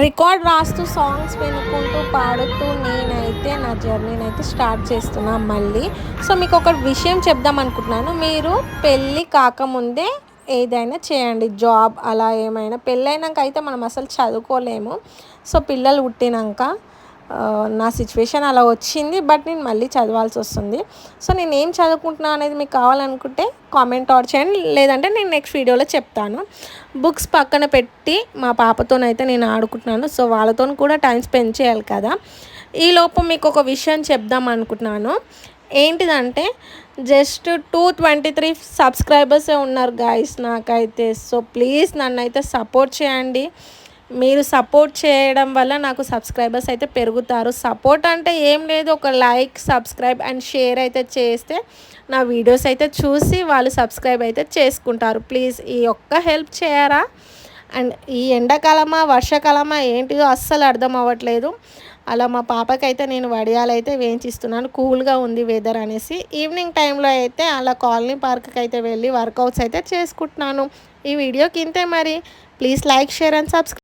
Record రాస్తూ songs వినుకుంటూ పాడుతూ నేనైతే నా జర్నీనైతే స్టార్ట్ చేస్తున్నా మళ్ళీ. సో మీకు ఒక విషయం చెప్దాం అనుకుంటున్నాను. మీరు పెళ్ళి కాకముందే ఏదైనా చేయండి, జాబ్ అలా ఏమైనా. పెళ్ళైనాక అయితే మనం అసలు చదువుకోలేము. సో పిల్లలు పుట్టినాక నా సిచ్యువేషన్ అలా వచ్చింది. బట్ నేను మళ్ళీ చదవాల్సి వస్తుంది. సో నేను ఏం చదువుకుంటున్నా అనేది మీకు కావాలనుకుంటే కామెంట్ ఆర్ చేయండి, లేదంటే నేను నెక్స్ట్ వీడియోలో చెప్తాను. బుక్స్ పక్కన పెట్టి మా పాపతోనైతే నేను ఆడుకుంటున్నాను. సో వాళ్ళతో కూడా టైం స్పెండ్ చేయాలి కదా. ఈలోపు మీకు ఒక విషయం చెప్దాం అనుకుంటున్నాను. ఏంటిదంటే జస్ట్ 223 సబ్స్క్రైబర్సే ఉన్నారు గాయస్ నాకైతే. సో ప్లీజ్ నన్నైతే సపోర్ట్ చేయండి. మీరు సపోర్ట్ చేయడం వల్ల నాకు సబ్స్క్రైబర్స్ అయితే పెరుగుతారు. సపోర్ట్ అంటే ఏం లేదు, ఒక లైక్, సబ్స్క్రైబ్ అండ్ షేర్ అయితే చేస్తే నా వీడియోస్ అయితే చూసి వాళ్ళు సబ్స్క్రైబ్ అయితే చేసుకుంటారు. ప్లీజ్ ఈ ఒక్క హెల్ప్ చేయరా. అండ్ ఈ ఎండాకాలమా వర్షాకాలమా ఏంటిదో అస్సలు అర్థం అవ్వట్లేదు. అలా మా పాపకైతే నేను వడియాలైతే వేయించిస్తున్నాను. కూల్గా ఉంది వెదర్ అనేసి. ఈవినింగ్ టైంలో అయితే అలా కాలనీ పార్క్కి అయితే వెళ్ళి వర్కౌట్స్ అయితే చేసుకుంటున్నాను. ఈ వీడియోకి ఇంతే మరి. Please like, share and subscribe.